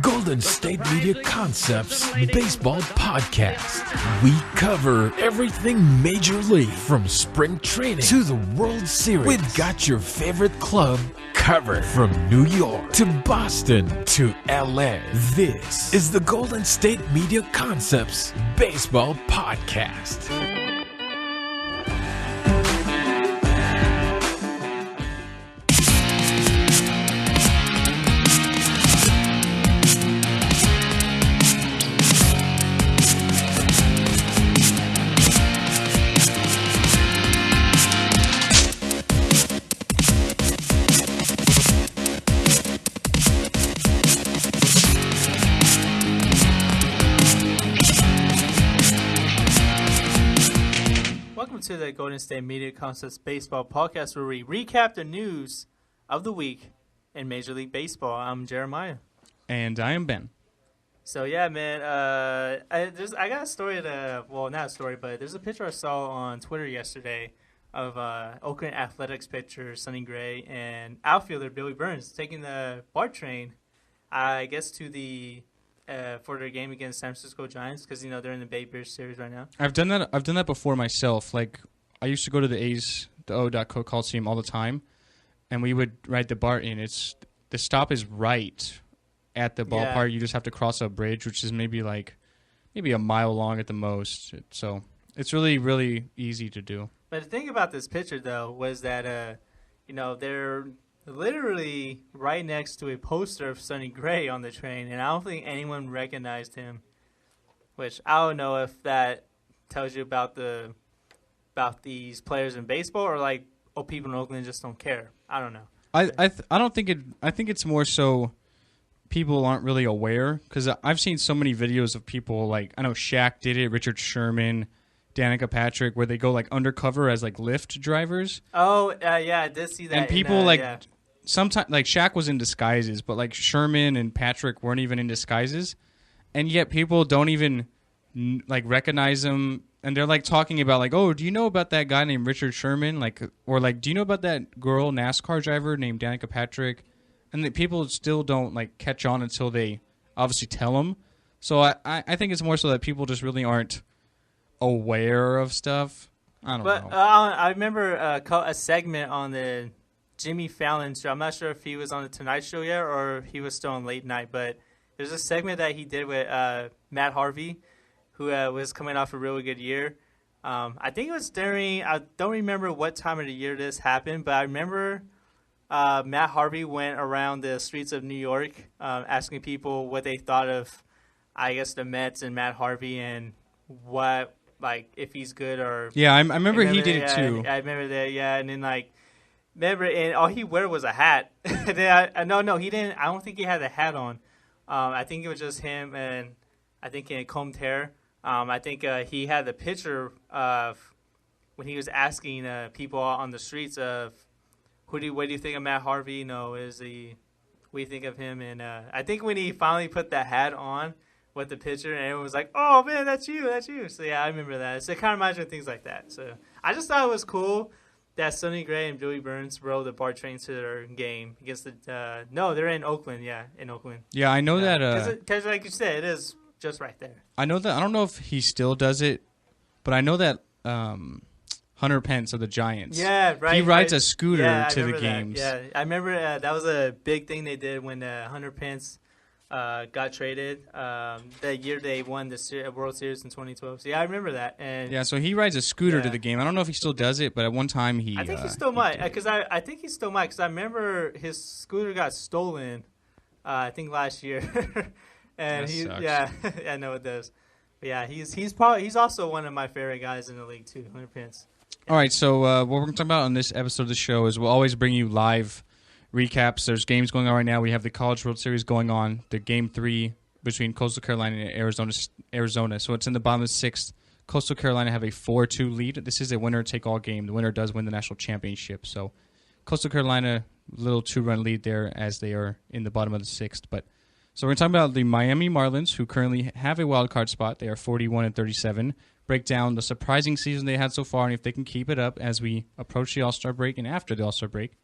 Golden State Media Concepts Baseball Podcast. We cover everything Major League, from spring training to the World Series. We've got your favorite club covered, from New York to Boston to LA. This is the Golden State Media Concepts Baseball Podcast. To the Golden State Media Concepts Baseball Podcast, where we recap the news of the week in Major League Baseball. I'm Jeremiah. And I am Ben. So, yeah, man, I got a story not a story, but there's a picture I saw on Twitter yesterday of Oakland Athletics pitcher Sonny Gray and outfielder Billy Burns taking the BART train, I guess, to the for their game against San Francisco Giants, because they're in the Bay Bears series right now. I've done that before myself. Like, I used to go to the O.Co. Coliseum all the time, and we would ride the BART in. The stop is right at the ballpark. Yeah. You just have to cross a bridge, which is maybe a mile long at the most. So it's really, really easy to do. But the thing about this picture, though, was that they're literally right next to a poster of Sonny Gray on the train, and I don't think anyone recognized him, which I don't know if that tells you about these players in baseball, or people in Oakland just don't care. I don't know. I don't think it. I think it's more so people aren't really aware, because I've seen so many videos of people, I know Shaq did it, Richard Sherman, Danica Patrick, where they go undercover as Lyft drivers. Oh, yeah, I did see that. And people sometimes Shaq was in disguises, but Sherman and Patrick weren't even in disguises, and yet people don't even recognize them, and they're talking about oh, do you know about that guy named Richard Sherman, or do you know about that girl NASCAR driver named Danica Patrick, and people still don't catch on until they obviously tell them. So I think it's more so that people just really aren't aware of stuff. I don't know. I remember a segment on the Jimmy Fallon show. I'm not sure if he was on the Tonight Show yet or he was still on late night, but there's a segment that he did with Matt Harvey, who was coming off a really good year. I think it was I don't remember what time of the year this happened, but I remember Matt Harvey went around the streets of New York asking people what they thought of, I guess, the Mets and Matt Harvey, and what, if he's good or... Yeah, I remember he did it too. I remember that, yeah, and then, and all he wore was a hat. No, he didn't. I don't think he had the hat on. I think it was just him, and I think he had combed hair. I think he had the picture of when he was asking people on the streets of, what do you think of Matt Harvey? What do you think of him? And I think when he finally put the hat on with the picture, and everyone was like, "Oh man, that's you." So yeah, I remember that. So it kind of reminds me of things like that. So I just thought it was cool that Sonny Gray and Billy Burns rode the BART train to their game against the. No, they're in Oakland. Yeah, in Oakland. Yeah, I know that. Because like you said, it is just right there. I know that. I don't know if he still does it, but I know that Hunter Pence of the Giants. Yeah, right. He rides a scooter to the games. Yeah, I remember that was a big thing they did when Hunter Pence got traded that year they won the World Series in 2012. So yeah, I remember that. And yeah, so he rides a scooter to the game. I don't know if he still does it, but at one time I think he still might, because I think he still might, because I remember his scooter got stolen. I think last year, and that sucks. I know it does. But yeah, he's also one of my favorite guys in the league too, Hunter Pence. All right, so what we're going to talk about on this episode of the show is we'll always bring you live recaps. There's games going on right now. We have the College World Series going on, the Game 3 between Coastal Carolina and Arizona. So it's in the bottom of the sixth. Coastal Carolina have a 4-2 lead. This is a winner-take-all game. The winner does win the national championship. So Coastal Carolina, little 2-run lead there as they are in the bottom of the sixth. So we're going to talk about the Miami Marlins, who currently have a wild card spot. They are 41-37. Break down the surprising season they had so far and if they can keep it up as we approach the All-Star break and after the All-Star break.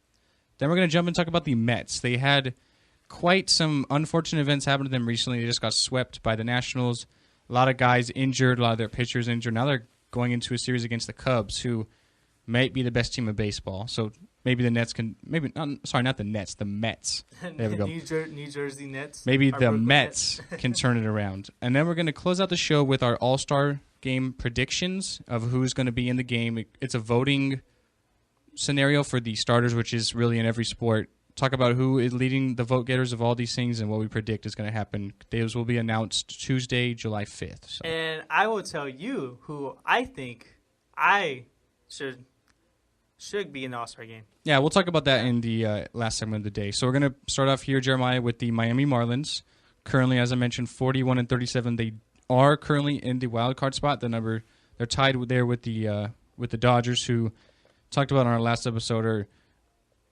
Then we're going to jump and talk about the Mets. They had quite some unfortunate events happened to them recently. They just got swept by the Nationals. A lot of guys injured, a lot of their pitchers injured. Now they're going into a series against the Cubs, who might be the best team of baseball. So maybe the Nets can, not the Nets, the Mets. There we go. New Jersey Nets. Maybe the Mets can turn it around. And then we're going to close out the show with our All Star Game predictions of who's going to be in the game. It's a voting scenario for the starters, which is really in every sport. Talk about who is leading the vote getters of all these things and what we predict is going to happen. Those will be announced Tuesday, July 5th. So. And I will tell you who I think I should be in the All-Star game. Yeah, we'll talk about that in the last segment of the day. So we're going to start off here, Jeremiah, with the Miami Marlins. Currently, as I mentioned, 41-37. They are currently in the wild card spot. They're tied there with the Dodgers, who talked about on our last episode are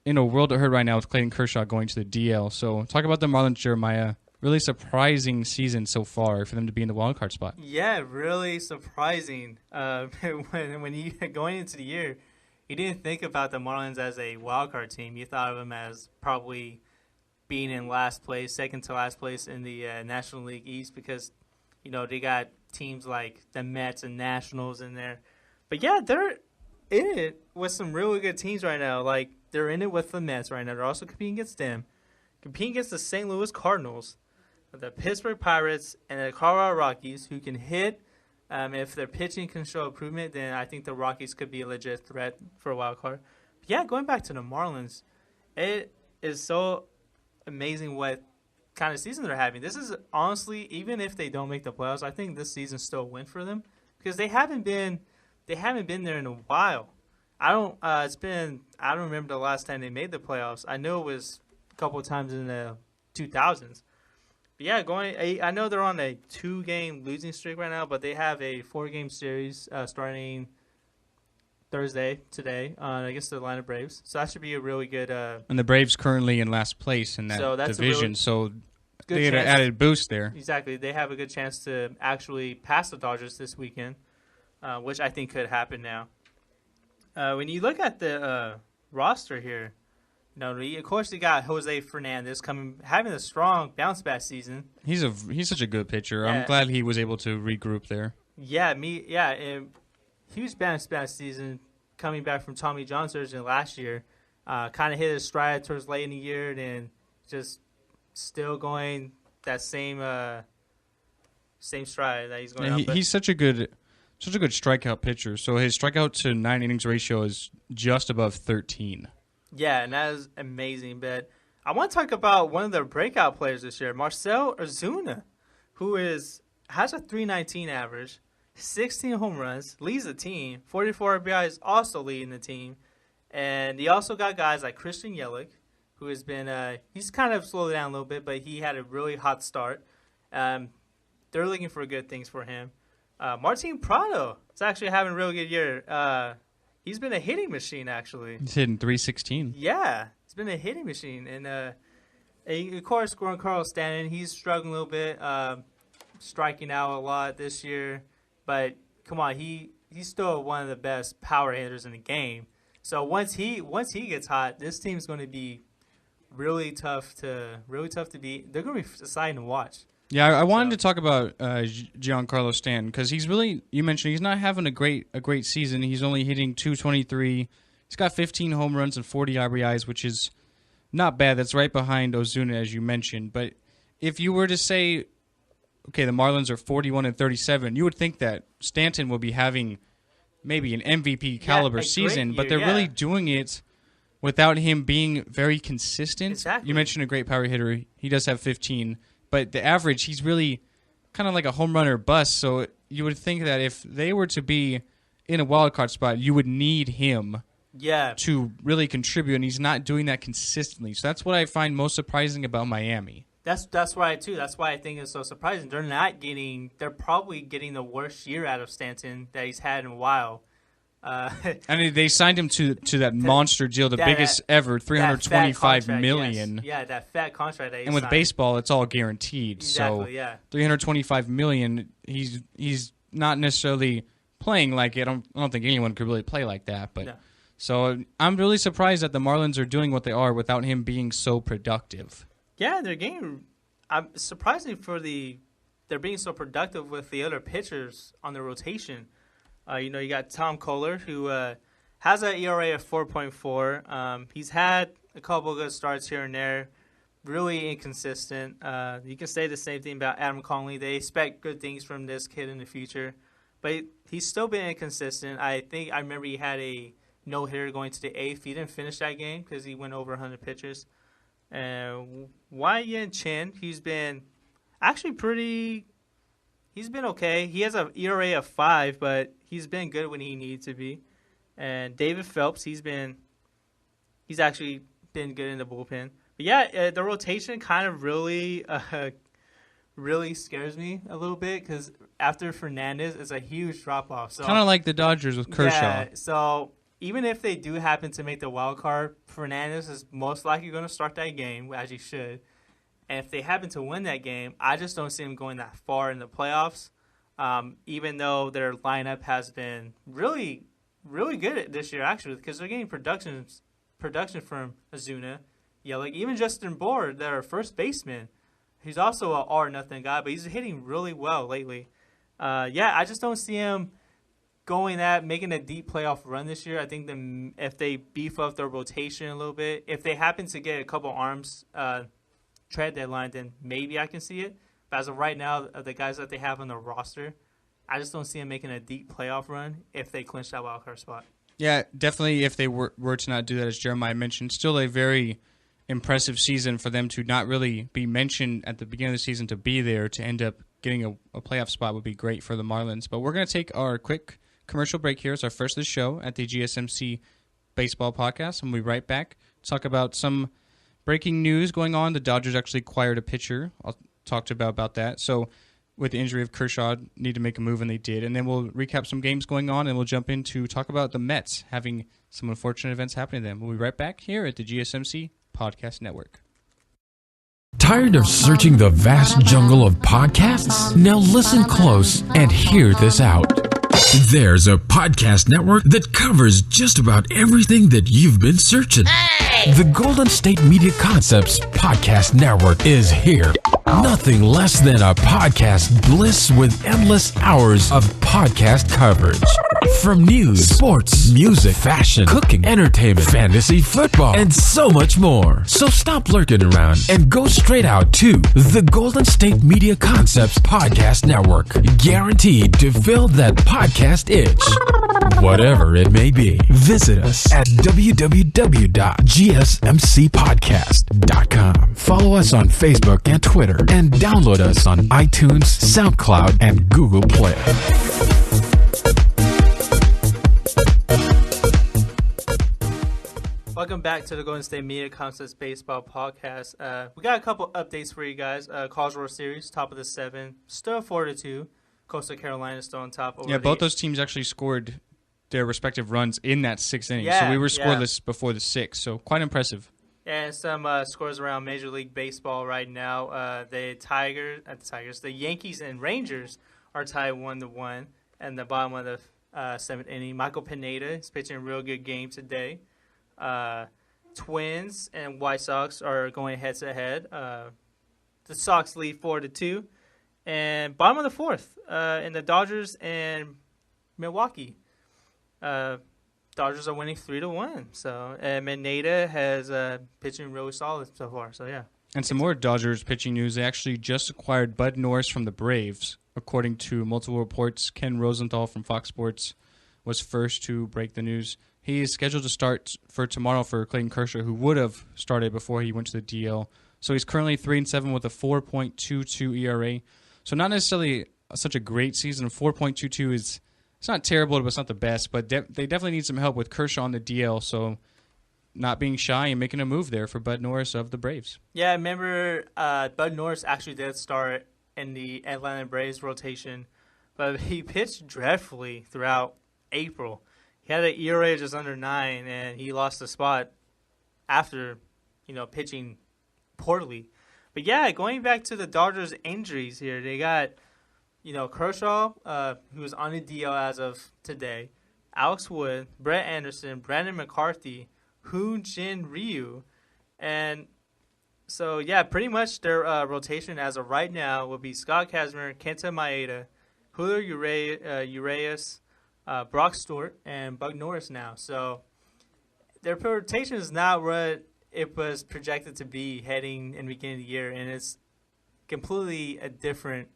in a world of hurt right now with Clayton Kershaw going to the DL. So talk about the Marlins, Jeremiah. Really surprising season so far for them to be in the wild card spot. Yeah, really surprising. When you going into the year, you didn't think about the Marlins as a wild card team. You thought of them as probably being in last place, second to last place in the National League East because, they got teams like the Mets and Nationals in there. But yeah, they're in it with some really good teams right now. Like, they're in it with the Mets right now. They're also competing against them. Competing against the St. Louis Cardinals, the Pittsburgh Pirates, and the Colorado Rockies, who can hit. If their pitching can show improvement, then I think the Rockies could be a legit threat for a wild card. But yeah, going back to the Marlins, it is so amazing what kind of season they're having. This is honestly, even if they don't make the playoffs, I think this season's still a win for them because they haven't been there in a while. I don't remember the last time they made the playoffs. I know it was a couple of times in the 2000s. But yeah, I know they're on a 2-game losing streak right now, but they have a 4-game series starting Thursday today against the Atlanta Braves. So that should be a really good. And the Braves currently in last place in that division, so they get an added boost there. Exactly, they have a good chance to actually pass the Dodgers this weekend, which I think could happen now. When you look at the roster here, of course they got Jose Fernandez having a strong bounce back season. He's such a good pitcher. Yeah. I'm glad he was able to regroup there. Yeah, huge bounce back season coming back from Tommy John surgery last year. Kind of hit his stride towards late in the year, and just still going that same stride that he's going. He's such a good strikeout pitcher. So his strikeout to 9 innings ratio is just above 13. Yeah, and that is amazing. But I want to talk about one of the breakout players this year, Marcell Ozuna, who has a 319 average, 16 home runs, leads the team, 44 RBIs, also leading the team. And he also got guys like Christian Yelich, who has been he's kind of slowed down a little bit, but he had a really hot start. They're looking for good things for him. Martin Prado is actually having a really good year. He's been a hitting machine, actually. He's hitting 316. Yeah, he's been a hitting machine. And, of course, Giancarlo Stanton, he's struggling a little bit, striking out a lot this year. But, come on, he's still one of the best power hitters in the game. So once he gets hot, this team's going to be really tough to beat. They're going to be exciting to watch. Yeah, I wanted to talk about Giancarlo Stanton because you mentioned he's not having a great season. He's only hitting 223. He's got 15 home runs and 40 RBIs, which is not bad. That's right behind Ozuna, as you mentioned. But if you were to say, okay, the Marlins are 41-37, you would think that Stanton will be having maybe an MVP caliber season, but they're really doing it without him being very consistent. Exactly. You mentioned a great power hitter. He does have 15. But the average, he's really kind of like a home run or bust. So you would think that if they were to be in a wild card spot, you would need him to really contribute, and he's not doing that consistently. So that's what I find most surprising about Miami. That's why too. That's why I think it's so surprising. They're probably getting the worst year out of Stanton that he's had in a while. And they signed him to that monster deal, the biggest ever, $325 million. Yes. Yeah, that fat contract that he And with signed. Baseball, it's all guaranteed. Exactly, so yeah. $325 million, he's not necessarily playing like it. I don't think anyone could really play like that. But No. So I'm really surprised that the Marlins are doing what they are without him being so productive. Yeah, they're getting. I'm surprisingly they're being so productive with the other pitchers on the rotation. You got Tom Kohler, who has an ERA of 4.4. He's had a couple of good starts here and there, really inconsistent. You can say the same thing about Adam Conley. They expect good things from this kid in the future, but he's still been inconsistent. I remember he had a no-hitter going to the eighth. He didn't finish that game because he went over 100 pitches. Wai Yin Chen, he's been actually he's been okay. He has an ERA of 5, but he's been good when he needs to be. And David Phelps, he's actually been good in the bullpen. But yeah, the rotation kind of really scares me a little bit because after Fernandez, it's a huge drop-off. So, kind of like the Dodgers with Kershaw. Yeah, so even if they do happen to make the wild card, Fernandez is most likely going to start that game, as he should. And if they happen to win that game, I just don't see him going that far in the playoffs, even though their lineup has been really, really good this year, actually, because they're getting production from Ozuna, Yelich, even Justin Bour, their first baseman. He's also an all-or-nothing guy, but he's hitting really well lately. I just don't see him making a deep playoff run this year. I think if they beef up their rotation a little bit, if they happen to get a couple arms trade deadline, then maybe I can see it. But as of right now, the guys that they have on the roster, I just don't see them making a deep playoff run if they clinch that wild card spot. Yeah, definitely if they were to not do that, as Jeremiah mentioned, still a very impressive season for them to not really be mentioned at the beginning of the season to be there to end up getting a playoff spot would be great for the Marlins. But we're going to take our quick commercial break here. It's our first of the show at the GSMC Baseball Podcast, and we'll be right back to talk about some breaking news going on. The Dodgers actually acquired a pitcher. I'll talk to you about that. So with the injury of Kershaw, need to make a move, and they did. And then we'll recap some games going on, and we'll jump in to talk about the Mets having some unfortunate events happening to them. We'll be right back here at the GSMC Podcast Network. Tired of searching the vast jungle of podcasts? Now listen close and hear this out. There's a podcast network that covers just about everything that you've been searching. The Golden State Media Concepts Podcast Network is here. Nothing less than a podcast bliss with endless hours of podcast coverage. From news, sports, music, fashion, cooking, entertainment, fantasy, football, and so much more. So stop lurking around and go straight out to the Golden State Media Concepts Podcast Network. Guaranteed to fill that podcast itch. Whatever it may be. Visit us at www.gsmcpodcast.com. Follow us on Facebook and Twitter, and download us on iTunes, SoundCloud, and Google Play. Welcome back to the Golden State Media Concepts Baseball Podcast. We got a couple updates for you guys. College World Series, top of the 7, still 4-2. Coastal Carolina still on top. Both those teams actually scored their respective runs in that 6th inning. So we were scoreless before the 6th. So quite impressive. And some scores around Major League Baseball right now. The Yankees and Rangers are tied 1-1 in the bottom of the 7th inning. Michael Pineda is pitching a real good game today. Twins and White Sox are going head-to-head. The Sox lead 4-2. And bottom of the 4th, in the Dodgers and Milwaukee. Dodgers are winning 3-1. So Pineda has pitching really solid so far. So yeah. And some more Dodgers pitching news. They actually just acquired Bud Norris from the Braves, according to multiple reports. Ken Rosenthal from Fox Sports was first to break the news. He is scheduled to start for tomorrow for Clayton Kershaw, who would have started before he went to the DL. So he's currently 3-7 with a 4.22 ERA. So not necessarily such a great season. 4.22 is it's not terrible, but it's not the best. But they definitely need some help with Kershaw on the DL. So not being shy and making a move there for Bud Norris of the Braves. Yeah, I remember Bud Norris actually did start in the Atlanta Braves rotation, but he pitched dreadfully throughout April. He had an ERA just under 9, and he lost the spot after, pitching poorly. But yeah, going back to the Dodgers' injuries here, they got, Kershaw, who's on the DL as of today, Alex Wood, Brett Anderson, Brandon McCarthy, Hoon Jin Ryu, and So, yeah, pretty much their rotation as of right now will be Scott Kazmir, Kenta Maeda, Julio Urias, Brock Stewart, and Buck Norris now. So their rotation is not what it was projected to be heading in the beginning of the year, and it's completely a different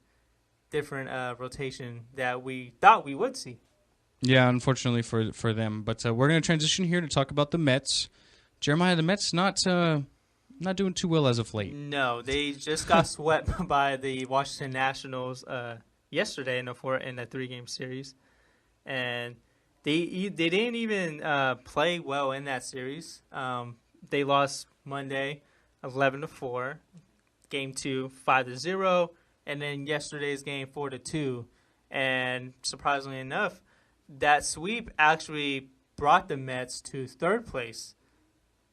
rotation that we thought we would see. Yeah, unfortunately for them. But we're going to transition here to talk about the Mets. Jeremiah, the Mets not doing too well as of late. No, they just got swept by the Washington Nationals yesterday in the 3-game series, and they didn't even play well in that series. They lost Monday 11-4, Game 2 5-0, and then yesterday's game 4-2. And surprisingly enough, that sweep actually brought the Mets to third place.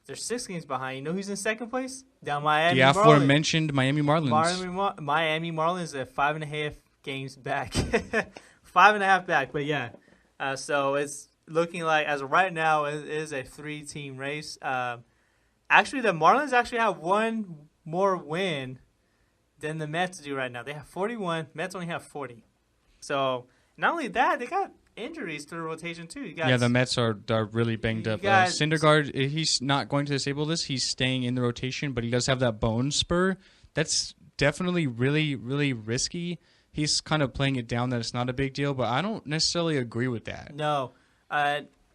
They're 6 games behind. You know who's in second place? The Miami Marlins. The aforementioned Miami Marlins. Miami Marlins are 5.5 games back. 5.5 back, but yeah. So it's looking like, as of right now, it is a 3-team race. Actually, the Marlins actually have one more win than the Mets do right now. They have 41. Mets only have 40. So not only that, they got injuries to the rotation too. The Mets are really banged up. Syndergaard, he's not going to disable this. He's staying in the rotation, but he does have that bone spur. That's definitely really, really risky. He's kind of playing it down that it's not a big deal, but I don't necessarily agree with that. No.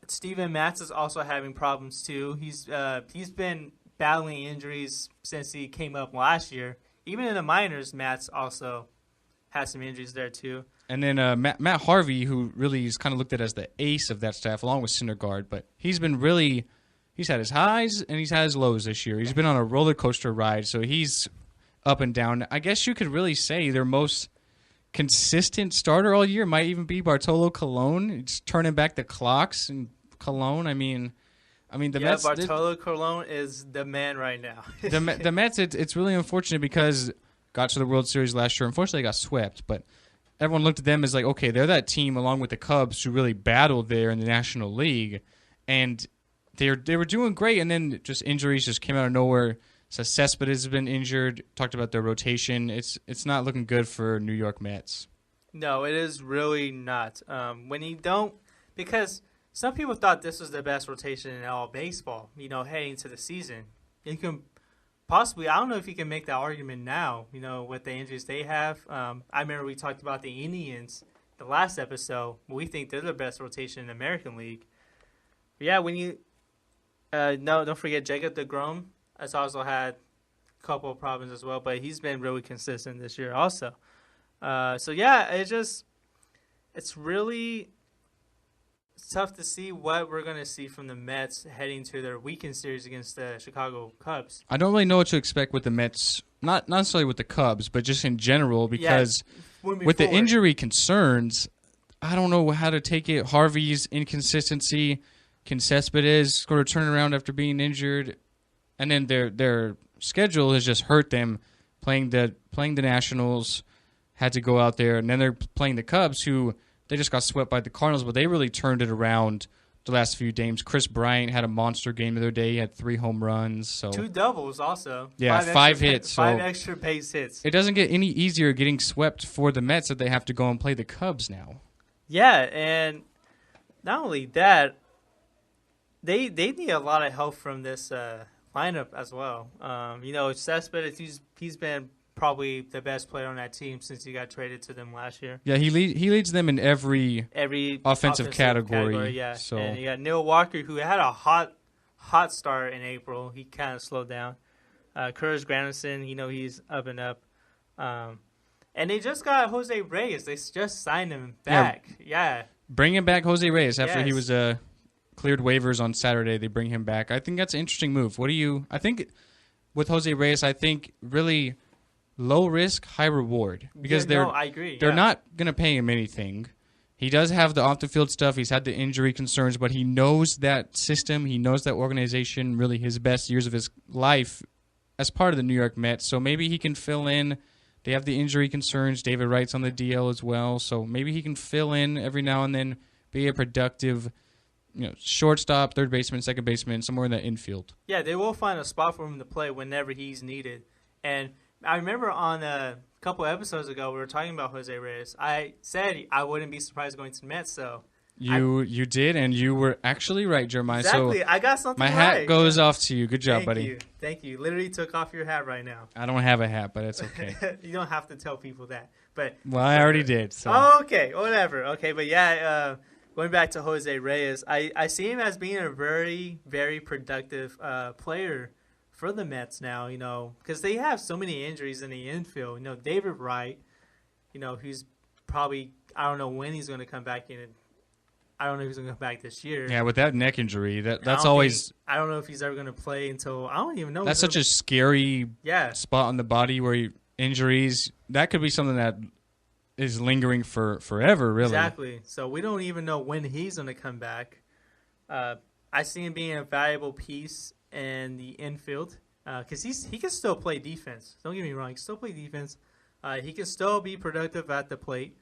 Steven Matz is also having problems too. He's been battling injuries since he came up last year. Even in the minors, Matz also has some injuries there too. And then Matt Harvey, who really is kind of looked at as the ace of that staff, along with Syndergaard, but he's had his highs and he's had his lows this year. He's been on a roller coaster ride, so he's up and down. I guess you could really say their most consistent starter all year might even be Bartolo Colon. It's turning back the clocks, and Colon, I mean the Mets. Bartolo Colon is the man right now. the Mets, it's really unfortunate because got to the World Series last year. Unfortunately, they got swept, but everyone looked at them as like, okay, they're that team along with the Cubs who really battled there in the National League, and they were doing great, and then just injuries just came out of nowhere. So Cespedes has been injured. Talked about their rotation. It's not looking good for New York Mets. No, it is really not. Because some people thought this was the best rotation in all baseball, heading to the season. You can possibly, I don't know if you can make that argument now, with the injuries they have. I remember we talked about the Indians the last episode. We think they're the best rotation in the American League. But yeah, when you don't forget Jacob deGrom has also had a couple of problems as well, but he's been really consistent this year also. So yeah, it's really tough to see what we're going to see from the Mets heading to their weekend series against the Chicago Cubs. I don't really know what to expect with the Mets, not necessarily with the Cubs, but just in general, because with the injury concerns, I don't know how to take it. Harvey's inconsistency, can Cespedes going to turn around after being injured, and then their schedule has just hurt them. Playing the Nationals, had to go out there, and then they're playing the Cubs, who they just got swept by the Cardinals, but they really turned it around the last few games. Chris Bryant had a monster game the other day. He had 3 home runs. So 2 doubles also. Yeah, 5 hits. 5 extra base hits. It doesn't get any easier getting swept for the Mets that they have to go and play the Cubs now. Yeah, and not only that, they need a lot of help from this lineup as well. Cespedes, he's been probably the best player on that team since he got traded to them last year. Yeah, he leads them in every offensive category. Yeah, so. And you got Neil Walker, who had a hot start in April. He kind of slowed down. Curtis Granderson, he's up and up. And they just got Jose Reyes. They just signed him back. Yeah. Bringing back Jose Reyes after he was cleared waivers on Saturday. They bring him back. I think that's an interesting move. I think with Jose Reyes, really low risk, high reward, because I agree. They're not going to pay him anything. He does have the off the field stuff. He's had the injury concerns, but he knows that system. He knows that organization. Really, his best years of his life as part of the New York Mets. So maybe he can fill in. They have the injury concerns. David Wright's on the DL as well, so maybe he can fill in every now and then, be a productive shortstop, third baseman, second baseman, somewhere in the infield. Yeah, they will find a spot for him to play whenever he's needed. And I remember on a couple episodes ago, we were talking about Jose Reyes. I said I wouldn't be surprised going to the Mets, so. You did, and you were actually right, Jeremiah. Exactly. So I got something my right. hat goes off to you. Good job, buddy. Thank you. Literally took off your hat right now. I don't have a hat, but it's okay. You don't have to tell people that. But well, I already did. So. Oh, okay. Whatever. Okay, but yeah, going back to Jose Reyes, I see him as being a very, very productive player for the Mets now, because they have so many injuries in the infield. David Wright, who's probably, I don't know when he's going to come back in. I don't know if he's going to come back this year. Yeah, with that neck injury, that's always. I don't know if he's ever going to play until, I don't even know. That's such a scary spot on the body where injuries, that could be something that is lingering for forever, really. Exactly. So we don't even know when he's going to come back. I see him being a valuable piece in the infield because he can still play defense. Don't get me wrong. He can still play defense. He can still be productive at the plate.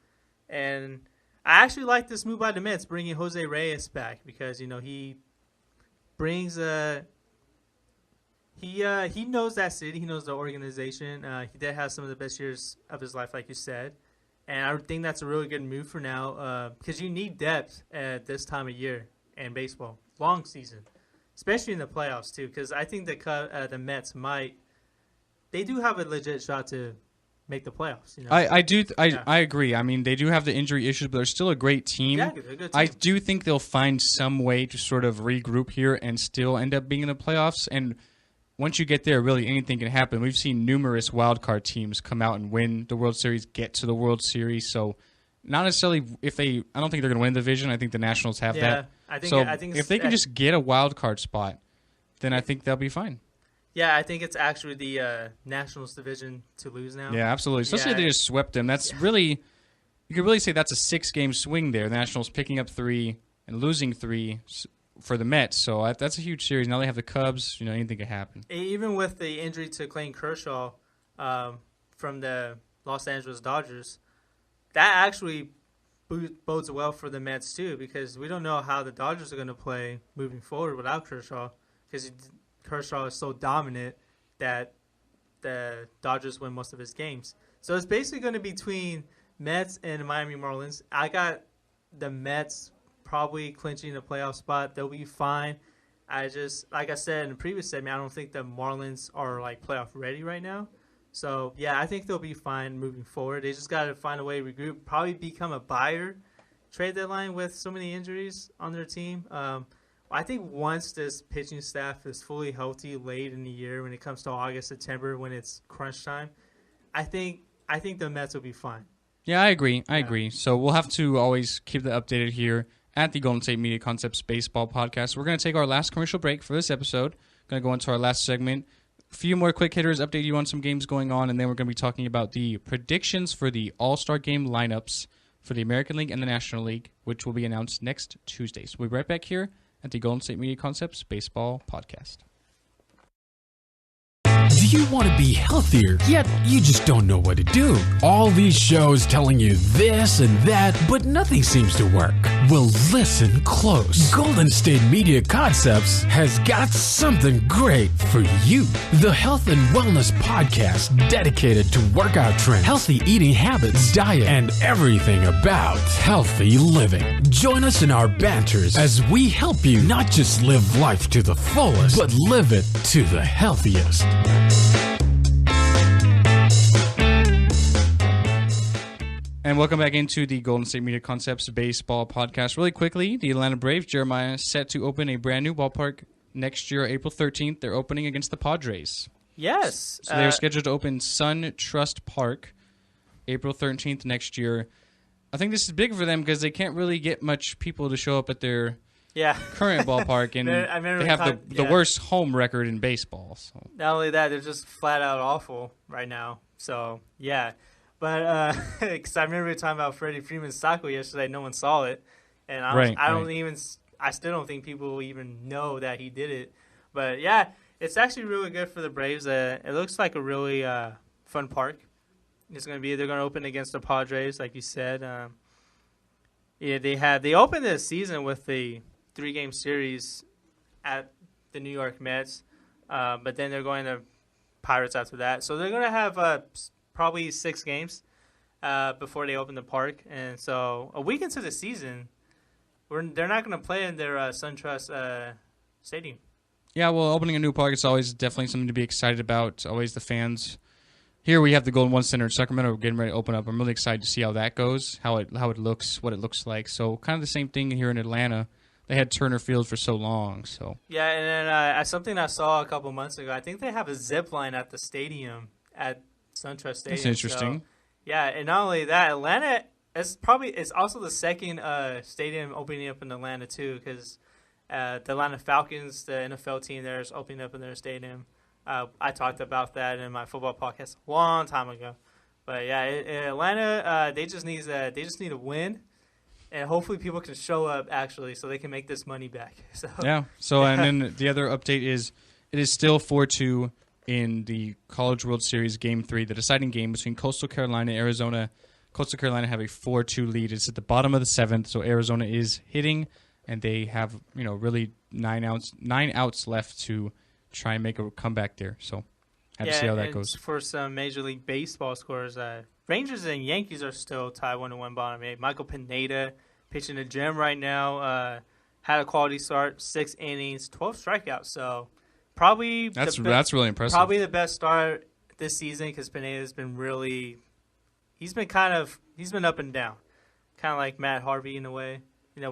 And I actually like this move by the Mets, bringing Jose Reyes back because, he brings he knows that city. He knows the organization. He did have some of the best years of his life, like you said. And I think that's a really good move for now because you need depth at this time of year in baseball. Long season, especially in the playoffs, too, because I think the Mets they do have a legit shot to make the playoffs. I agree. I mean, they do have the injury issues, but they're still a great team. Yeah, they're a good team. I do think they'll find some way to sort of regroup here and still end up being in the playoffs. And once you get there, really anything can happen. We've seen numerous wildcard teams come out and win the World Series, get to the World Series. So not necessarily I don't think they're going to win the division. I think the Nationals have that. I think if they can just get a wild card spot, then I think they'll be fine. Yeah, I think it's actually the Nationals division to lose now. Yeah, absolutely. Especially if they just swept them. That's really, you could really say that's a 6-game swing there. The Nationals picking up 3 and losing 3 for the Mets. So that's a huge series. Now they have the Cubs. Anything could happen. Even with the injury to Clayton Kershaw from the Los Angeles Dodgers, that actually bodes well for the Mets too, because we don't know how the Dodgers are going to play moving forward without Kershaw, because Kershaw is so dominant that the Dodgers win most of his games. So it's basically going to be between Mets and Miami Marlins. I got the Mets probably clinching a playoff spot. They'll be fine. Like I said in the previous segment, I don't think the Marlins are playoff ready right now. So, yeah, I think they'll be fine moving forward. They just got to find a way to regroup, probably become a buyer trade deadline with so many injuries on their team. I think once this pitching staff is fully healthy late in the year, when it comes to August, September, when it's crunch time, I think the Mets will be fine. Yeah, I agree. So we'll have to always keep that updated here at the Golden State Media Concepts Baseball Podcast. We're going to take our last commercial break for this episode. Going to go into our last segment. A few more quick hitters, update you on some games going on, and then we're going to be talking about the predictions for the All Star Game lineups for the American League and the National League, which will be announced next Tuesday. So we'll be right back here at the Golden State Media Concepts Baseball Podcast. Do you want to be healthier, yet you just don't know what to do? All these shows telling you this and that, but nothing seems to work. Well, listen close. Golden State Media Concepts has got something great for you. The Health and Wellness Podcast dedicated to workout trends, healthy eating habits, diet, and everything about healthy living. Join us in our banters as we help you not just live life to the fullest, but live it to the healthiest. And welcome back into the Golden State Media Concepts Baseball Podcast. Really quickly, the Atlanta Braves, Jeremiah, set to open a brand new ballpark next year, April 13th. They're opening against the Padres. Yes. So they're scheduled to open Sun Trust Park April 13th next year. I think this is big for them because they can't really get much people to show up at their current ballpark, and they have the worst home record in baseball. So. Not only that, they're just flat out awful right now. So, yeah. But because I remember talking about Freddie Freeman's taco yesterday, no one saw it, and I still don't think people will even know that he did it. But yeah, it's actually really good for the Braves. It looks like a really fun park. They're going to open against the Padres, like you said. They opened the season with the 3-game series at the New York Mets, but then they're going to Pirates after that. So they're going to have probably 6 games before they open the park. And so a week into the season, they're not going to play in their SunTrust Stadium. Yeah, well, opening a new park, it's always definitely something to be excited about. Always the fans. Here we have the Golden One Center in Sacramento. We're getting ready to open up. I'm really excited to see how that goes, how it looks, what it looks like. So kind of the same thing here in Atlanta. They had Turner Field for so long. So yeah, and then something I saw a couple months ago, I think they have a zip line at the stadium at SunTrust Stadium. That's interesting. So, yeah, and not only that, Atlanta is also the second stadium opening up in Atlanta too, because the Atlanta Falcons, the NFL team there, is opening up in their stadium. I talked about that in my football podcast a long time ago. But yeah, in Atlanta, they just need a win, and hopefully people can show up actually, so they can make this money back. So yeah. So and then the other update is it is still 4-2 in the College World Series Game 3, the deciding game between Coastal Carolina and Arizona. Coastal Carolina have a 4-2 lead. It's at the bottom of the 7th, so Arizona is hitting, and they have really 9 outs left to try and make a comeback there. So have to see how that goes. For some Major League Baseball scores, Rangers and Yankees are still tied 1-1 bottom 8. Michael Pineda pitching the gym right now. Had a quality start, 6 innings, 12 strikeouts. So probably that's really impressive. Probably the best start this season because Pineda's been he's been up and down, kind of like Matt Harvey in a way.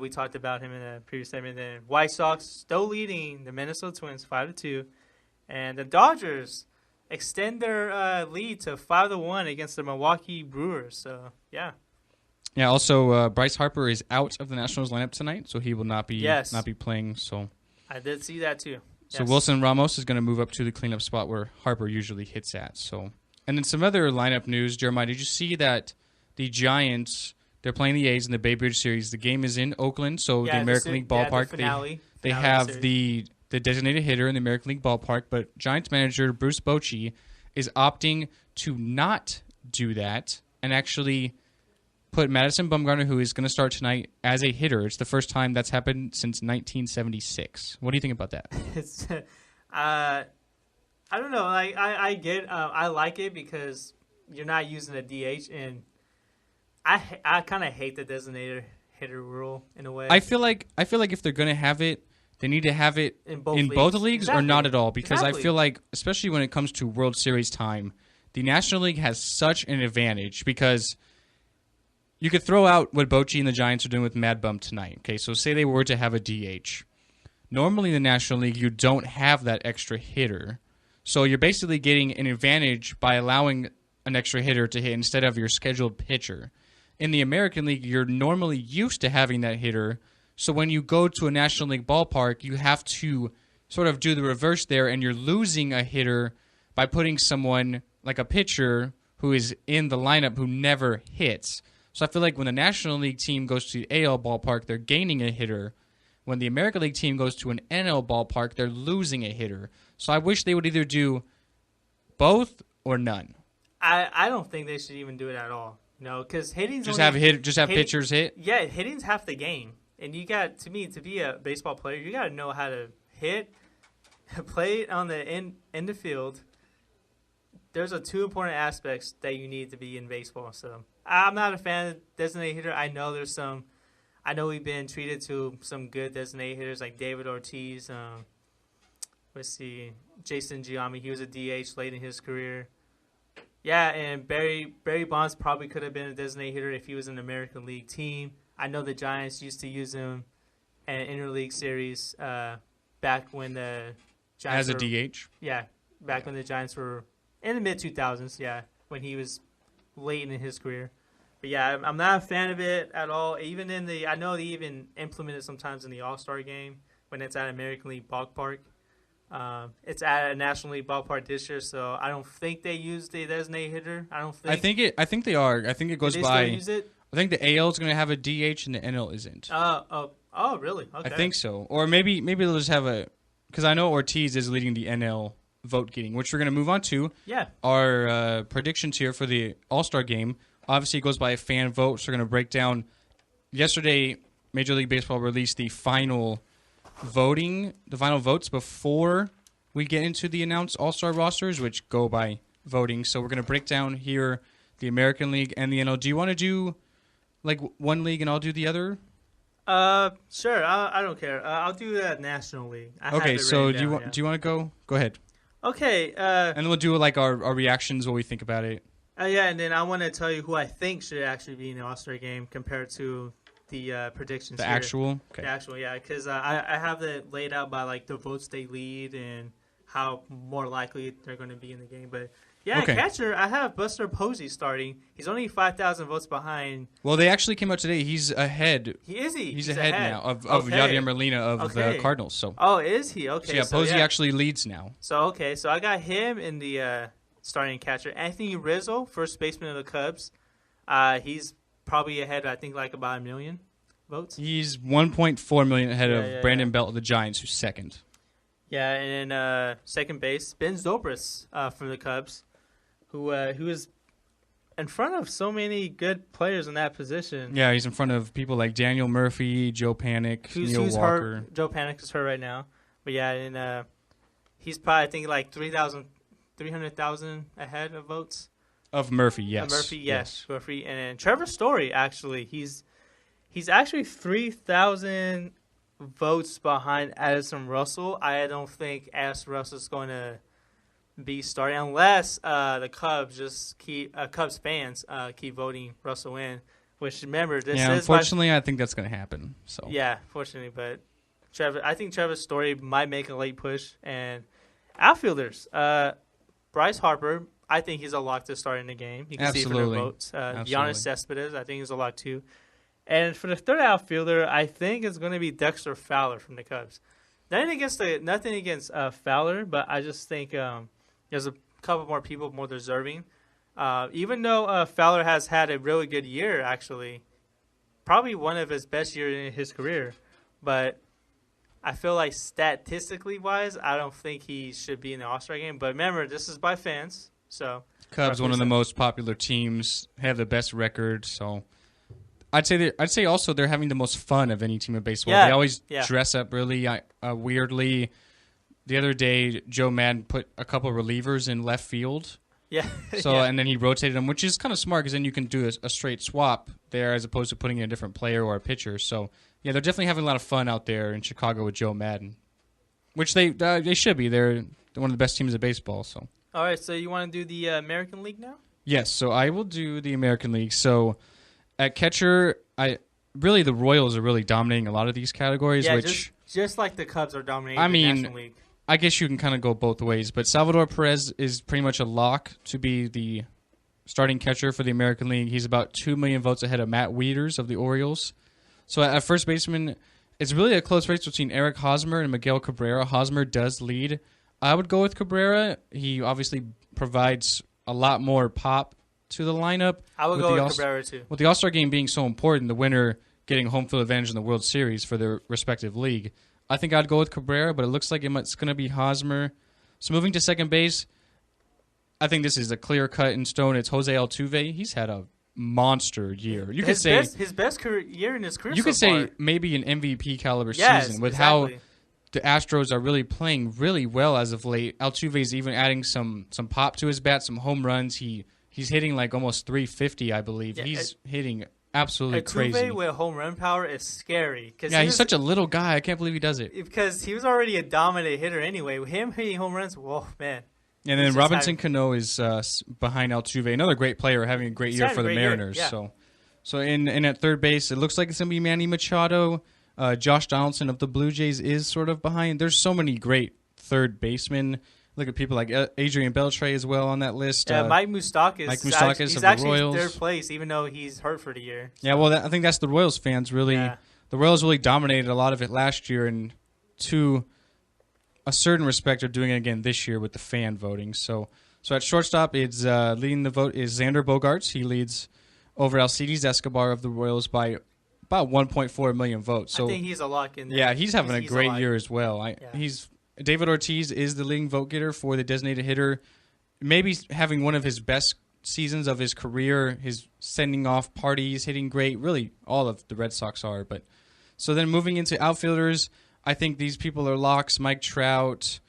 We talked about him in a previous segment. Then White Sox still leading the Minnesota Twins 5-2, and the Dodgers extend their lead to 5-1 against the Milwaukee Brewers. So yeah. Yeah. Also, Bryce Harper is out of the Nationals lineup tonight, so he will not be playing. So I did see that too. So Wilson Ramos is going to move up to the cleanup spot where Harper usually hits at. So, and then some other lineup news. Jeremiah, did you see that the Giants? They're playing the A's in the Bay Bridge Series. The game is in Oakland, so the American League ballpark. They have the designated hitter in the American League ballpark, but Giants manager Bruce Bochy is opting to not do that and actually put Madison Bumgarner, who is going to start tonight, as a hitter. It's the first time that's happened since 1976. What do you think about that? I don't know. I like it because you're not using a DH and. I kind of hate the designated hitter rule in a way. I feel like if they're going to have it, they need to have it in both leagues or not at all. Because I feel like, especially when it comes to World Series time, the National League has such an advantage because you could throw out what Bochy and the Giants are doing with Mad Bum tonight. Okay, so say they were to have a DH. Normally in the National League, you don't have that extra hitter. So you're basically getting an advantage by allowing an extra hitter to hit instead of your scheduled pitcher. In the American League, you're normally used to having that hitter. So when you go to a National League ballpark, you have to sort of do the reverse there, and you're losing a hitter by putting someone like a pitcher who is in the lineup who never hits. So I feel like when the National League team goes to the AL ballpark, they're gaining a hitter. When the American League team goes to an NL ballpark, they're losing a hitter. So I wish they would either do both or none. I don't think they should even do it at all. No, because hitting's just have pitchers hit. Yeah, hitting's half the game, and you got to be a baseball player, you got to know how to hit, play it on the in the field. There's two important aspects that you need to be in baseball. So I'm not a fan of designated hitter. I know we've been treated to some good designated hitters like David Ortiz. Jason Giambi. He was a DH late in his career. Yeah, and Barry Bonds probably could have been a designated hitter if he was an American League team. I know the Giants used to use him in interleague series back when the Giants as a DH. Yeah, back when the Giants were in the mid-2000s. Yeah, when he was late in his career. But yeah, I'm not a fan of it at all. I know they even implement it sometimes in the All Star Game when it's at American League ballpark. It's at a National League ballpark this year, so I don't think they use the designated hitter. I think they are. I think it goes by. Still use it? I think the AL is going to have a DH and the NL isn't. Oh, really? Okay. I think so. Or maybe they'll just have because I know Ortiz is leading the NL vote getting, which we're going to move on to. Yeah. Our predictions here for the All Star Game. Obviously, it goes by a fan vote, so we're going to break down. Yesterday, Major League Baseball released the final voting, the final votes before we get into the announced All-Star rosters, which go by voting. So we're going to break down here the American League and the NL. Do you want to do like one league and I'll do the other? Sure. I don't care. I'll do the National League. Okay, so do you want to go? Go ahead. Okay. And then we'll do like our reactions, what we think about it. Yeah, and then I want to tell you who I think should actually be in the All-Star game compared to the predictions. The here. actual? Okay. The actual, yeah, because I have it laid out by like the votes they lead and how more likely they're going to be in the game. But yeah, okay. Catcher, I have Buster Posey starting. He's only 5,000 votes behind. Well, they actually came out today. He's ahead. He's ahead now of Yadier Molina of the Cardinals. So. Oh, is he? Okay. So yeah, Posey actually leads now. So I got him in the starting catcher. Anthony Rizzo, first baseman of the Cubs. He's probably ahead, I think, like about 1 million votes. He's 1.4 million ahead of Brandon Belt of the Giants, who's second. Yeah, and then second base, Ben Zobrist for the Cubs, who is in front of so many good players in that position. Yeah, he's in front of people like Daniel Murphy, Joe Panik, Neil Walker. Hurt. Joe Panik is hurt right now. But yeah, and he's probably, I think, like 300,000 ahead of votes. Of Murphy, yes. Murphy. And then Trevor Story, actually, he's actually 3,000 votes behind Addison Russell. I don't think Addison Russell is going to be starting unless the Cubs Cubs fans keep voting Russell in. Which, remember, this is... Yeah, unfortunately, I think that's going to happen. So yeah, fortunately, but I think Trevor Story might make a late push. And outfielders, Bryce Harper, I think he's a lock to start in the game. You can see it from the votes. Giannis Cespedes, I think, is a lock too. And for the third outfielder, I think it's going to be Dexter Fowler from the Cubs. Nothing against Fowler, but I just think there's a couple more people more deserving. Even though Fowler has had a really good year, actually, probably one of his best years in his career, but I feel like statistically wise, I don't think he should be in the All-Star game. But remember, this is by fans, so Cubs, one of the most popular teams, have the best record. So I'd say also they're having the most fun of any team of baseball. Yeah, they always dress up really weirdly. The other day, Joe Madden put a couple of relievers in left field. Yeah. So and then he rotated them, which is kind of smart because then you can do a straight swap there as opposed to putting in a different player or a pitcher. So yeah, they're definitely having a lot of fun out there in Chicago with Joe Madden, which they should be. They're one of the best teams of baseball. So. All right, so you want to do the American League now? Yes, so I will do the American League. So at catcher, the Royals are really dominating a lot of these categories. Yeah, which just like the Cubs are dominating the National League. I guess you can kind of go both ways, but Salvador Perez is pretty much a lock to be the starting catcher for the American League. He's about 2 million votes ahead of Matt Wieters of the Orioles. So at first baseman, it's really a close race between Eric Hosmer and Miguel Cabrera. Hosmer does lead. I would go with Cabrera. He obviously provides a lot more pop to the lineup. I would go with Cabrera too. With the All-Star game being so important, the winner getting home field advantage in the World Series for their respective league, I think I'd go with Cabrera, but it looks like it's going to be Hosmer. So moving to second base, I think this is a clear cut in stone. It's Jose Altuve. He's had a monster year. You could say his best year in his career. You could say maybe an MVP caliber season with how the Astros are really playing really well as of late. Altuve's even adding some pop to his bat, some home runs. He's hitting like almost 350, I believe. He's hitting absolutely crazy. Altuve with home run power is scary. Yeah, he's such a little guy. I can't believe he does it. Because he was already a dominant hitter anyway. With him hitting home runs, whoa, man. And then Robinson Cano is behind Altuve, another great player, having a great year for the Mariners. Yeah. So in at third base, it looks like it's going to be Manny Machado. Josh Donaldson of the Blue Jays is sort of behind. There's so many great third basemen. Look at people like Adrian Beltre as well on that list. Yeah, Mike Moustakas. He's actually in third place, even though he's hurt for the year. So. Yeah, well, I think that's the Royals fans really. Yeah. The Royals really dominated a lot of it last year, and to a certain respect are doing it again this year with the fan voting. So at shortstop, it's leading the vote is Xander Bogaerts. He leads over Alcides Escobar of the Royals by about 1.4 million votes. So I think he's a lock in there. Yeah, he's having a great year as well. David Ortiz is the leading vote getter for the designated hitter. Maybe having one of his best seasons of his career. His sending off parties, hitting great. Really, all of the Red Sox are. But so then moving into outfielders, I think these people are locks. Mike Trout,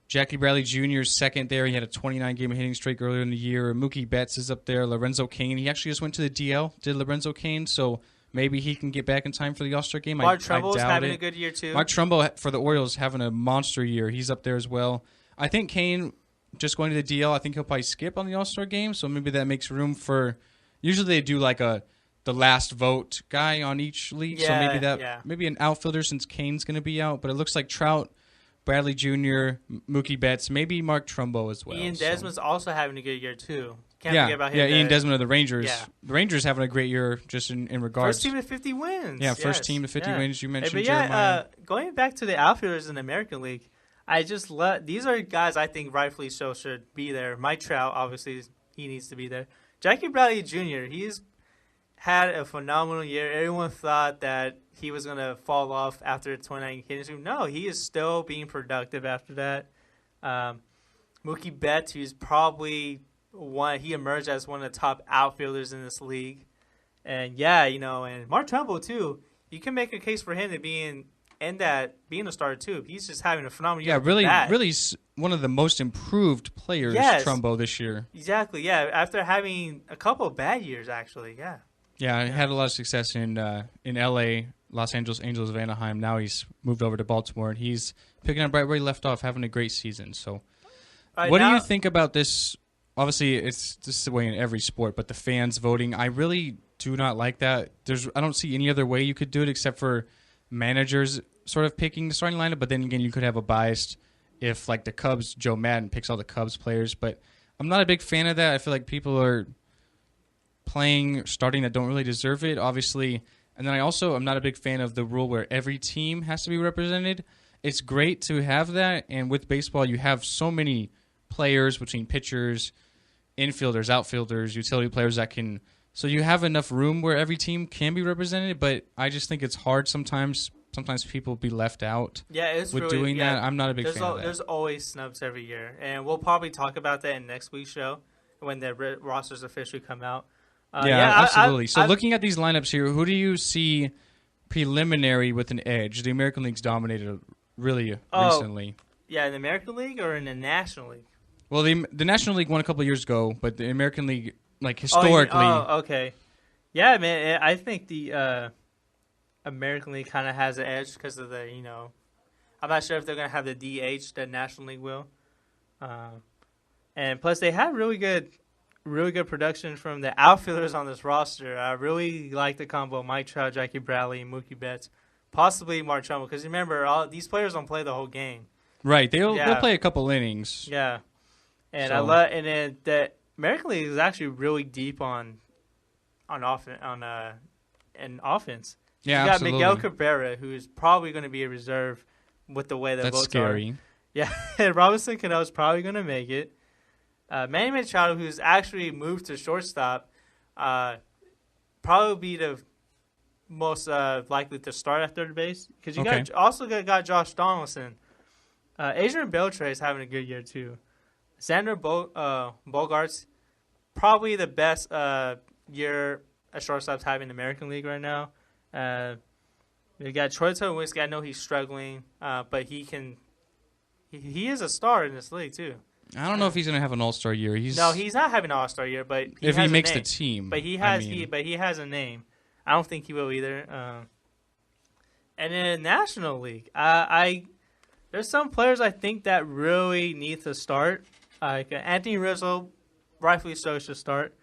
Jackie Bradley Jr. is second there. He had a 29-game hitting streak earlier in the year. Mookie Betts is up there. Lorenzo Cain. He actually just went to the DL, did Lorenzo Cain, so maybe he can get back in time for the All-Star game. Mark Trumbo's having it. a good year, too. Mark Trumbo for the Orioles having a monster year. He's up there as well. I think Cain, just going to the DL, I think he'll probably skip on the All-Star game, so maybe that makes room for – usually they do like the last vote guy on each league, so maybe an outfielder since Cain's going to be out. But it looks like Trout, Bradley Jr., Mookie Betts, maybe Mark Trumbo as well. Ian Desmond's also having a good year, too. Can't forget about him. Yeah, Ian Desmond of the Rangers. Yeah. The Rangers having a great year just in regards. First team to 50 wins. Yeah, first team to 50 wins. You mentioned Jeremiah. Going back to the outfielders in the American League, I just love – these are guys I think rightfully so should be there. Mike Trout, obviously, he needs to be there. Jackie Bradley Jr., he's had a phenomenal year. Everyone thought that he was going to fall off after the 29 hitting. No, he is still being productive after that. Mookie Betts, who's probably – he emerged as one of the top outfielders in this league. And and Mark Trumbo too. You can make a case for him to being a starter too. He's just having a phenomenal year. Yeah, really one of the most improved players, Trumbo, this year. Exactly, yeah. After having a couple of bad years, actually, yeah. Yeah, he had a lot of success in L.A., Los Angeles Angels of Anaheim. Now he's moved over to Baltimore, and he's picking up right where he left off, having a great season. So, what do you think about this? Obviously, it's just the way in every sport, but the fans voting, I really do not like that. I don't see any other way you could do it except for managers sort of picking the starting lineup. But then again, you could have a bias if, like the Cubs, Joe Madden picks all the Cubs players. But I'm not a big fan of that. I feel like people are starting that don't really deserve it, obviously. And then I'm not a big fan of the rule where every team has to be represented. It's great to have that, and with baseball, you have so many players between pitchers, infielders, outfielders, utility players so you have enough room where every team can be represented, but I just think it's hard sometimes. Sometimes people be left out. Yeah, it's with really, doing that. I'm not a big fan of that. There's always snubs every year, and we'll probably talk about that in next week's show when the rosters officially come out. Absolutely. So looking at these lineups here, who do you see preliminary with an edge? The American League's dominated really recently. Yeah, in the American League or in the National League? Well, the National League won a couple of years ago, but the American League, like historically. Okay. Yeah, man, I think the American League kind of has an edge because of the, I'm not sure if they're going to have the DH that National League will. And plus, they have really good production from the outfielders on this roster. I really like the combo Mike Trout, Jackie Bradley, and Mookie Betts, possibly Mark Trumbo, because remember, all these players don't play the whole game. Right, they'll play a couple innings. Yeah, and So. then the American League is actually really deep on offense. Yeah, you got absolutely. Miguel Cabrera, who is probably going to be a reserve with the way the That's votes scary. are. Yeah, Robinson Cano is probably going to make it. Manny Machado, who's actually moved to shortstop, probably be the most likely to start at third base, because you got Josh Donaldson. Adrian Beltre is having a good year too. Xander Bogaerts, probably the best year a shortstop's having in the American League right now. We got Troy Tulowitzki. I know he's struggling, but he is a star in this league too. I don't know if he's going to have an All-Star year. He's not having an All-Star year, but if he makes the team, but he has a name. I don't think he will either. And in the National League, there's some players I think that really need to start. Like Anthony Rizzo, rightfully so, should start.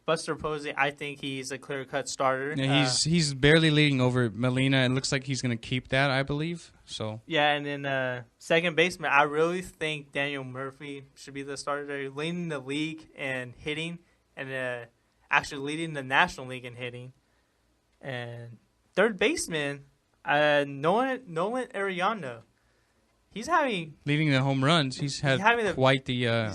Buster Posey, I think he's a clear-cut starter. Yeah, he's barely leading over Molina, and looks like he's going to keep that, I believe. So yeah, and then second baseman, I really think Daniel Murphy should be the starter there, leading the league in hitting, and actually leading the National League in hitting. And third baseman, Nolan Ariano. He's leading the home runs. He's having quite a year.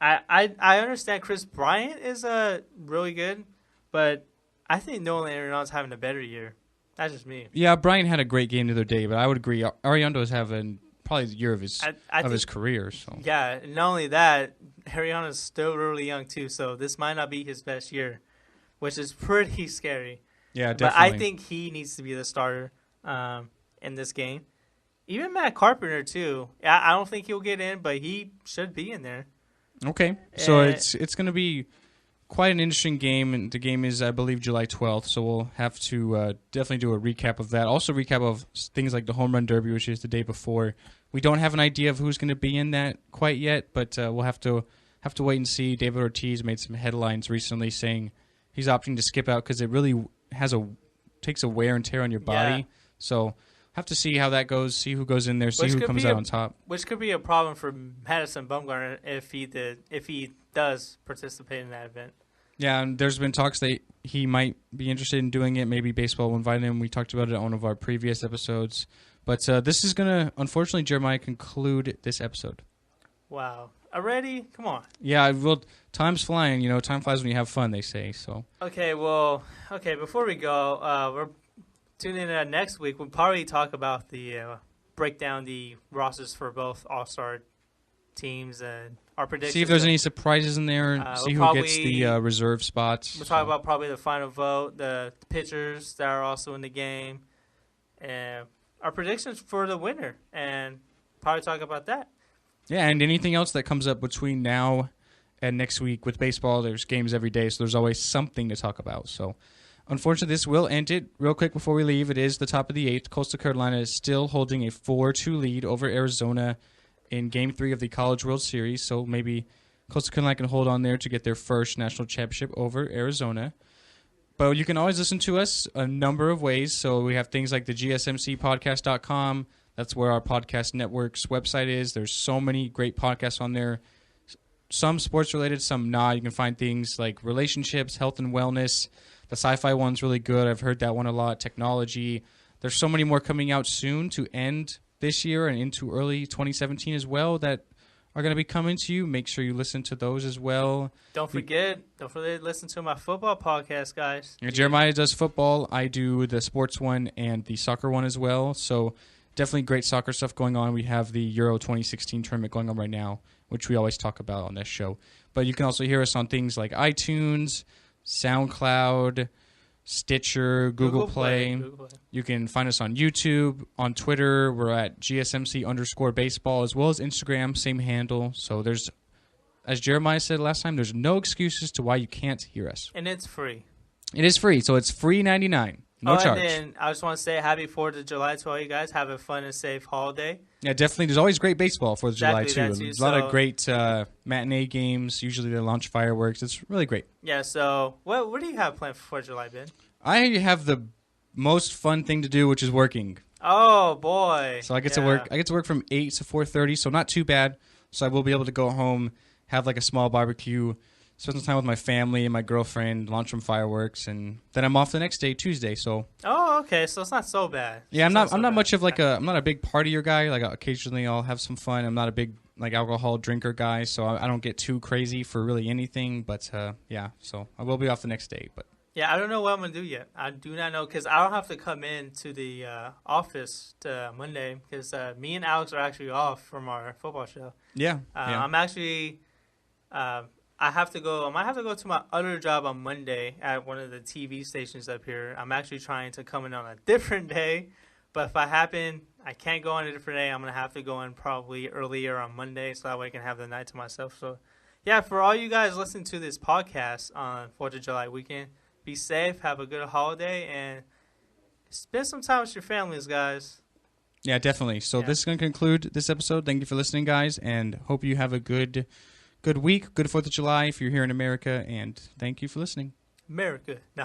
I understand Chris Bryant is really good, but I think Nolan Arenado's having a better year. That's just me. Yeah, Bryant had a great game the other day, but I would agree. Ariano is having probably the year of his his career. So yeah, and not only that, Ariano is still really young too, so this might not be his best year, which is pretty scary. Yeah, But definitely. I think he needs to be the starter in this game. Even Matt Carpenter, too. I don't think he'll get in, but he should be in there. Okay. So it's going to be quite an interesting game, and the game is, I believe, July 12th, so we'll have to definitely do a recap of that. Also recap of things like the Home Run Derby, which is the day before. We don't have an idea of who's going to be in that quite yet, but we'll have to wait and see. David Ortiz made some headlines recently saying he's opting to skip out because it really takes a wear and tear on your body. Yeah. So have to see how that goes, see who goes in there, see who comes out on top. Which could be a problem for Madison Bumgarner if he does participate in that event. Yeah, and there's been talks that he might be interested in doing it. Maybe baseball will invite him. We talked about it on one of our previous episodes. But this is going to, unfortunately, Jeremiah, conclude this episode. Wow. Already? Come on. Yeah, well, time's flying. You know, time flies when you have fun, they say. So. Okay, before we go, we're tuning in next week. We'll probably talk about break down the rosters for both All-Star teams and our predictions. See if there's any surprises in there. See who gets the reserve spots. We'll talk about probably the final vote, the pitchers that are also in the game, and our predictions for the winner, and probably talk about that. Yeah, and anything else that comes up between now and next week with baseball. There's games every day, so there's always something to talk about. So, unfortunately, this will end it. Real quick before we leave, it is the top of the 8th. Coastal Carolina is still holding a 4-2 lead over Arizona in Game 3 of the College World Series, so maybe Coastal Carolina can hold on there to get their first national championship over Arizona. But you can always listen to us a number of ways. So we have things like the GSMCpodcast.com. That's where our podcast network's website is. There's so many great podcasts on there. Some sports-related, some not. You can find things like relationships, health and wellness. The sci-fi one's really good. I've heard that one a lot. Technology. There's so many more coming out soon to end this year and into early 2017 as well that are going to be coming to you. Make sure you listen to those as well. Don't forget to listen to my football podcast, guys. Jeremiah does football. I do the sports one and the soccer one as well. So definitely great soccer stuff going on. We have the Euro 2016 tournament going on right now, which we always talk about on this show. But you can also hear us on things like iTunes, SoundCloud, Stitcher, Google Play. You can find us on YouTube, on Twitter. We're at GSMC_baseball, as well as Instagram, same handle. So there's, as Jeremiah said last time, there's no excuses to why you can't hear us. And it's free. It is free, so it's free $99. No charge. And then I just want to say happy 4th of July to all you guys. Have a fun and safe holiday. Yeah, definitely. There's always great baseball 4th of July, too. There's a lot of great matinee games. Usually they launch fireworks. It's really great. Yeah, so what do you have planned for 4th of July, Ben? I have the most fun thing to do, which is working. Oh, boy. So I get to work. I get to work from 8 to 4:30, so not too bad. So I will be able to go home, have like a small barbecue, spend some time with my family and my girlfriend, launch some fireworks, and then I'm off the next day, Tuesday. So. Oh, okay. So it's not so bad. Yeah, I'm not much of like I'm not a big partier guy. Like occasionally I'll have some fun. I'm not a big like alcohol drinker guy, so I don't get too crazy for really anything. But yeah, so I will be off the next day, but. Yeah, I don't know what I'm going to do yet. I do not know because I don't have to come in to the office to Monday because me and Alex are actually off from our football show. Yeah. I'm actually I might have to go to my other job on Monday at one of the TV stations up here. I'm actually trying to come in on a different day, but if I can't go on a different day, I'm going to have to go in probably earlier on Monday so that way I can have the night to myself. So, yeah, for all you guys listening to this podcast on 4th of July weekend, be safe, have a good holiday, and spend some time with your families, guys. Yeah, definitely. So this is going to conclude this episode. Thank you for listening, guys, and hope you have a good week, good 4th of July if you're here in America, and thank you for listening. America. No.